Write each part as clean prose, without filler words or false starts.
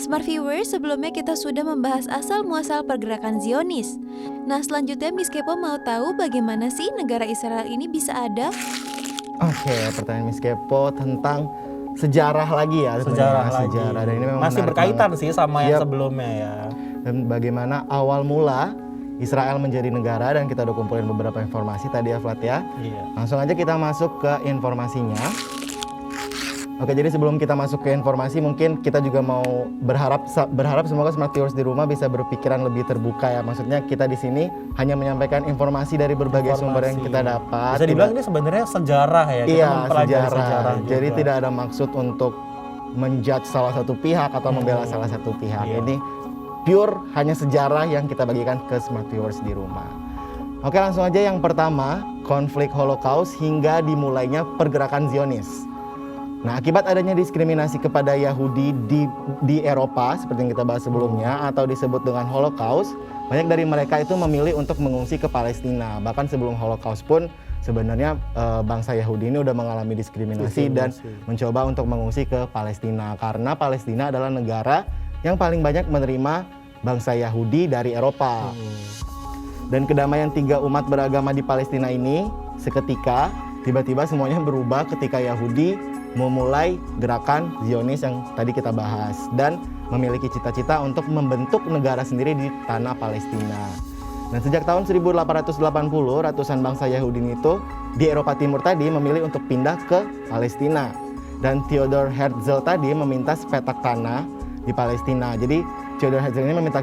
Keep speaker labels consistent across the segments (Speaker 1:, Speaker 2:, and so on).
Speaker 1: Smart Viewers, sebelumnya kita sudah membahas asal-muasal pergerakan Zionis. Nah, selanjutnya Miss Kepo mau tahu bagaimana sih negara Israel ini bisa ada?
Speaker 2: Oke, pertanyaan Miss Kepo tentang sejarah lagi ya.
Speaker 3: Sejarah lagi.
Speaker 2: Dan ini memang
Speaker 3: masih
Speaker 2: menarik
Speaker 3: berkaitan
Speaker 2: banget
Speaker 3: sih sama yang
Speaker 2: Yap.
Speaker 3: sebelumnya ya.
Speaker 2: Dan bagaimana awal mula Israel menjadi negara, dan kita udah kumpulin beberapa informasi tadi ya Flat ya.
Speaker 3: Iya.
Speaker 2: Langsung aja kita masuk ke informasinya. Oke, jadi sebelum kita masuk ke informasi, mungkin kita juga mau berharap semoga Smart Viewers di rumah bisa berpikiran lebih terbuka ya. Maksudnya kita di sini hanya menyampaikan informasi dari berbagai sumber yang kita dapat.
Speaker 3: Bisa dibilang ini sebenarnya sejarah ya. Kita
Speaker 2: Iya,
Speaker 3: mempelajari
Speaker 2: sejarah.
Speaker 3: juga.
Speaker 2: Jadi tidak ada maksud untuk menjudge salah satu pihak atau membela salah satu pihak.
Speaker 3: Iya.
Speaker 2: Ini pure hanya sejarah yang kita bagikan ke Smart Viewers di rumah. Oke, langsung aja yang pertama, konflik Holocaust hingga dimulainya pergerakan Zionis. Nah, akibat adanya diskriminasi kepada Yahudi di Eropa, seperti yang kita bahas sebelumnya, atau disebut dengan Holocaust, banyak dari mereka itu memilih untuk mengungsi ke Palestina. Bahkan sebelum Holocaust pun sebenarnya bangsa Yahudi ini udah mengalami diskriminasi dan mencoba untuk mengungsi ke Palestina. Karena Palestina adalah negara yang paling banyak menerima bangsa Yahudi dari Eropa. Dan kedamaian tiga umat beragama di Palestina ini seketika tiba-tiba semuanya berubah ketika Yahudi memulai gerakan Zionis yang tadi kita bahas dan memiliki cita-cita untuk membentuk negara sendiri di tanah Palestina. Dan sejak tahun 1880 ratusan bangsa Yahudi itu di Eropa Timur tadi memilih untuk pindah ke Palestina. Dan Theodor Herzl tadi meminta sepetak tanah di Palestina. Jadi Theodor Herzl ini meminta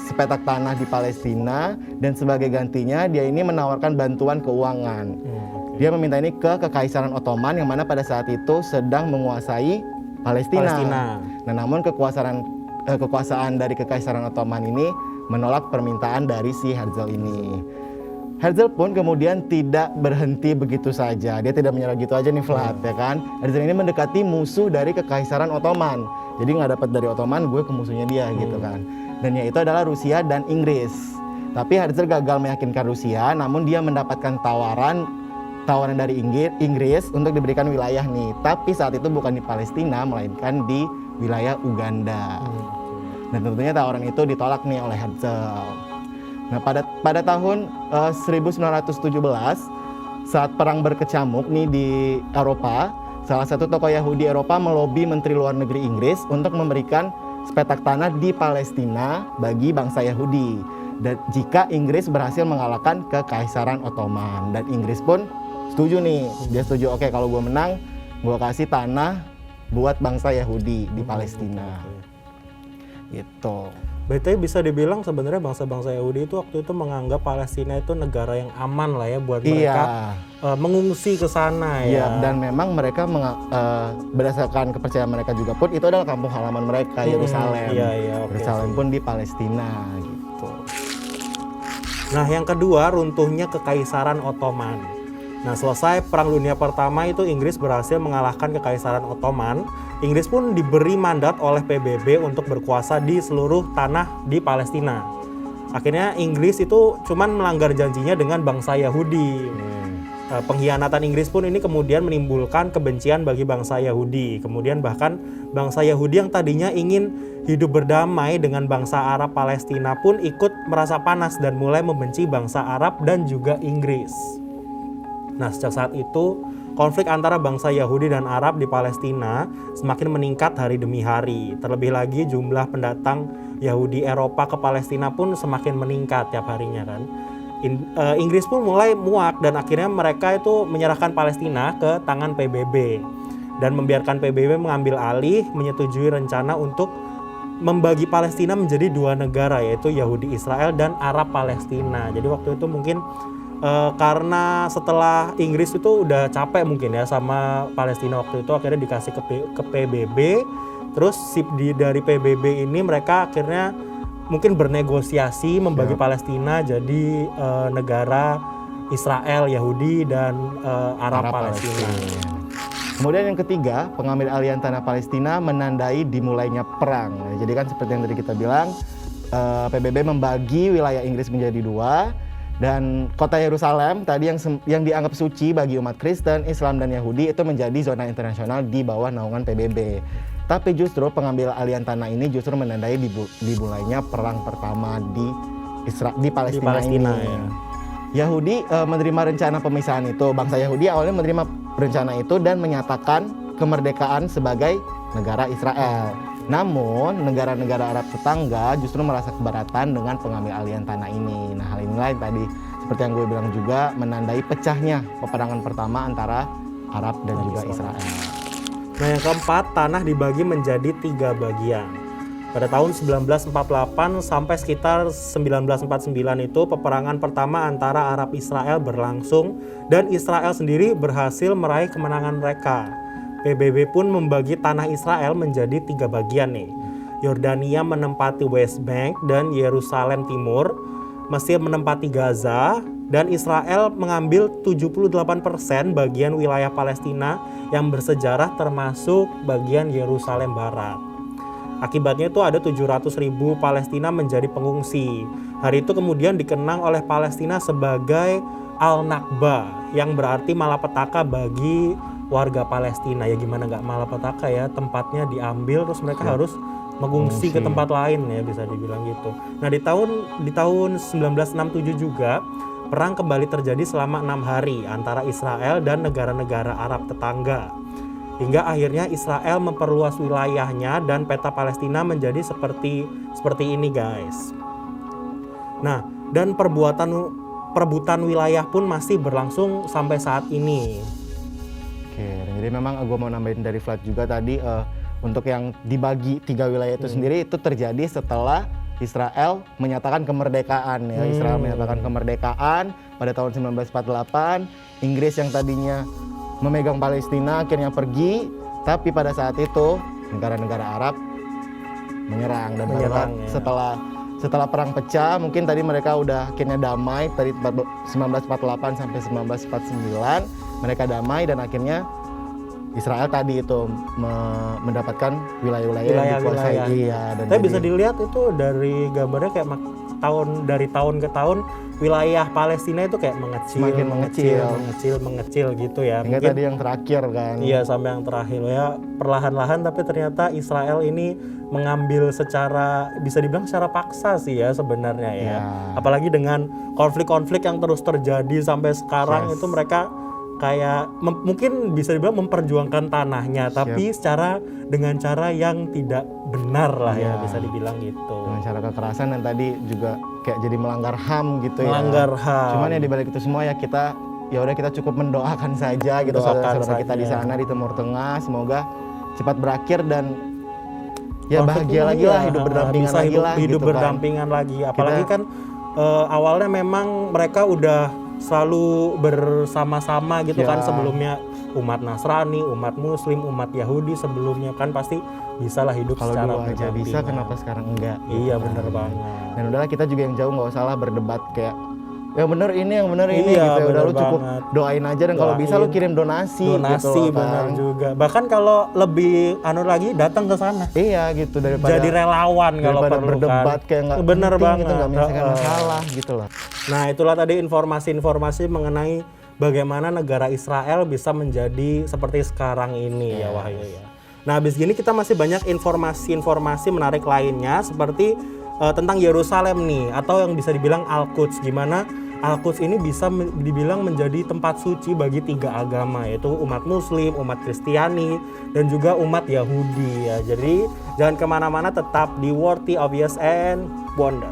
Speaker 2: sepetak tanah di Palestina, dan sebagai gantinya dia ini menawarkan bantuan keuangan. Dia meminta ini ke Kekaisaran Ottoman yang mana pada saat itu sedang menguasai Palestina. Nah, namun kekuasaan dari Kekaisaran Ottoman ini menolak permintaan dari si Herzl ini. Herzl pun kemudian tidak berhenti begitu saja. Dia tidak menyerah gitu aja nih Flat, ya kan? Herzl ini mendekati musuh dari Kekaisaran Ottoman. Jadi nggak dapat dari Ottoman, gue ke musuhnya dia gitu kan. Dan yaitu adalah Rusia dan Inggris. Tapi Herzl gagal meyakinkan Rusia, namun dia mendapatkan tawaran dari Inggris untuk diberikan wilayah nih. Tapi saat itu bukan di Palestina, melainkan di wilayah Uganda. Dan tentunya tawaran itu ditolak nih oleh Herzl. Nah, pada tahun 1917 saat perang berkecamuk nih di Eropa, salah satu tokoh Yahudi Eropa melobi Menteri Luar Negeri Inggris untuk memberikan sepetak tanah di Palestina bagi bangsa Yahudi. Dan jika Inggris berhasil mengalahkan Kekaisaran Ottoman, dan Inggris pun setuju nih, dia setuju, oke kalau gue menang, gue kasih tanah buat bangsa Yahudi di Palestina. Gitu.
Speaker 3: Berarti bisa dibilang sebenarnya bangsa-bangsa Yahudi itu waktu itu menganggap Palestina itu negara yang aman lah ya buat mereka mengungsi ke sana ya.
Speaker 2: Iya, dan memang mereka berdasarkan kepercayaan mereka juga pun itu adalah kampung halaman mereka, Yerusalem. Yerusalem pun di Palestina gitu.
Speaker 3: Nah, yang kedua, runtuhnya Kekaisaran Ottoman. Nah, selesai Perang Dunia Pertama itu Inggris berhasil mengalahkan Kekaisaran Ottoman. Inggris pun diberi mandat oleh PBB untuk berkuasa di seluruh tanah di Palestina. Akhirnya Inggris itu cuman melanggar janjinya dengan bangsa Yahudi. Pengkhianatan Inggris pun ini kemudian menimbulkan kebencian bagi bangsa Yahudi. Kemudian bahkan bangsa Yahudi yang tadinya ingin hidup berdamai dengan bangsa Arab Palestina pun ikut merasa panas dan mulai membenci bangsa Arab dan juga Inggris. Nah, sejak saat itu, konflik antara bangsa Yahudi dan Arab di Palestina semakin meningkat hari demi hari. Terlebih lagi jumlah pendatang Yahudi Eropa ke Palestina pun semakin meningkat tiap harinya kan. Inggris pun mulai muak dan akhirnya mereka itu menyerahkan Palestina ke tangan PBB. Dan membiarkan PBB mengambil alih, menyetujui rencana untuk membagi Palestina menjadi dua negara, yaitu Yahudi Israel dan Arab Palestina. Jadi waktu itu mungkin karena setelah Inggris itu udah capek mungkin ya sama Palestina waktu itu, akhirnya dikasih ke PBB. Terus dari PBB ini mereka akhirnya mungkin bernegosiasi membagi Palestina jadi negara Israel, Yahudi, dan Arab Palestina.
Speaker 2: Kemudian yang ketiga, pengambil alihan tanah Palestina menandai dimulainya perang. Jadi kan seperti yang tadi kita bilang, PBB membagi wilayah Inggris menjadi dua. Dan kota Yerusalem tadi yang dianggap suci bagi umat Kristen, Islam, dan Yahudi itu menjadi zona internasional di bawah naungan PBB. Tapi justru pengambil alihan tanah ini justru menandai dimulainya perang pertama di Palestina ini.
Speaker 3: Ya.
Speaker 2: Yahudi menerima rencana pemisahan itu. Bangsa Yahudi awalnya menerima rencana itu dan menyatakan kemerdekaan sebagai negara Israel. Namun negara-negara Arab tetangga justru merasa keberatan dengan pengambil alihan tanah ini. Nah, hal inilah yang tadi seperti yang gue bilang juga menandai pecahnya peperangan pertama antara Arab dan juga Israel.
Speaker 3: Nah, yang keempat, tanah dibagi menjadi 3 bagian. Pada tahun 1948 sampai sekitar 1949 itu peperangan pertama antara Arab Israel berlangsung dan Israel sendiri berhasil meraih kemenangan mereka. PBB pun membagi tanah Israel menjadi 3 bagian nih. Yordania menempati West Bank dan Yerusalem Timur, Mesir menempati Gaza, dan Israel mengambil 78% bagian wilayah Palestina yang bersejarah termasuk bagian Yerusalem Barat. Akibatnya itu ada 700.000 Palestina menjadi pengungsi. Hari itu kemudian dikenang oleh Palestina sebagai Al-Nakba, yang berarti malapetaka bagi warga Palestina. Ya gimana nggak malapetaka ya, tempatnya diambil terus mereka harus mengungsi ke tempat lain ya, bisa dibilang gitu. Nah, di tahun 1967 juga perang kembali terjadi selama 6 hari antara Israel dan negara-negara Arab tetangga. Hingga akhirnya Israel memperluas wilayahnya dan peta Palestina menjadi seperti ini, guys. Nah, dan perebutan wilayah pun masih berlangsung sampai saat ini.
Speaker 2: Oke, jadi memang gue mau nambahin dari Vlad juga tadi untuk yang dibagi 3 wilayah itu sendiri itu terjadi setelah Israel menyatakan kemerdekaan ya. Israel menyatakan kemerdekaan pada tahun 1948. Inggris yang tadinya memegang Palestina akhirnya pergi, tapi pada saat itu negara-negara Arab menyerang dan setelah perang pecah, mungkin tadi mereka udah akhirnya damai dari 1948 sampai 1949 mereka damai dan akhirnya Israel tadi itu mendapatkan wilayah-wilayah yang dikuasai. Iya, dan
Speaker 3: tapi bisa dilihat itu dari gambarnya kayak dari tahun ke tahun wilayah Palestina itu kayak
Speaker 2: semakin
Speaker 3: mengecil gitu ya.
Speaker 2: Hingga
Speaker 3: mungkin
Speaker 2: tadi yang terakhir kan.
Speaker 3: Iya, sampai yang terakhir ya, perlahan-lahan, tapi ternyata Israel ini mengambil bisa dibilang secara paksa sih ya sebenarnya ya. Apalagi dengan konflik-konflik yang terus terjadi sampai sekarang itu mereka kayak mungkin bisa dibilang memperjuangkan tanahnya, tapi dengan cara yang tidak benar lah ya, bisa dibilang gitu.
Speaker 2: Dengan cara kekerasan dan tadi juga kayak jadi melanggar HAM gitu ya.
Speaker 3: Melanggar HAM.
Speaker 2: Cuman ya dibalik itu semua ya kita cukup mendoakan saja gitu saudara-saudara kita di sana di Timur Tengah, semoga cepat berakhir dan ya bahagia lagi lah, hidup berdampingan lagi lah.
Speaker 3: Hidup berdampingan lagi. Apalagi kan awalnya memang mereka udah selalu bersama-sama gitu kan, sebelumnya umat Nasrani, umat Muslim, umat Yahudi sebelumnya kan pasti bisa lah hidup
Speaker 2: kalau
Speaker 3: secara
Speaker 2: dulu aja bisa, kenapa sekarang enggak?
Speaker 3: Iya, bener banget.
Speaker 2: Dan udahlah, kita juga yang jauh nggak usah lah berdebat kayak yang bener ini gitu ya. Udah lu cukup doain aja dan kalau bisa lu kirim donasi gitu
Speaker 3: bener juga. Bahkan kalau lebih lagi datang ke sana.
Speaker 2: Iya gitu, daripada
Speaker 3: jadi relawan kalau perlu
Speaker 2: berdebat
Speaker 3: kan.
Speaker 2: kayak nggak
Speaker 3: bener banget
Speaker 2: gitu, nggak menyelesaikan masalah gitu loh.
Speaker 3: Nah, itulah tadi informasi-informasi mengenai bagaimana negara Israel bisa menjadi seperti sekarang ini ya Wahyu ya. Nah, habis gini kita masih banyak informasi-informasi menarik lainnya seperti tentang Yerusalem nih, atau yang bisa dibilang Al-Quds, gimana Al-Quds ini bisa dibilang menjadi tempat suci bagi 3 agama, yaitu umat Muslim, umat Kristiani, dan juga umat Yahudi ya. Jadi jangan kemana-mana, tetap di Worthy Obvious and Wonder.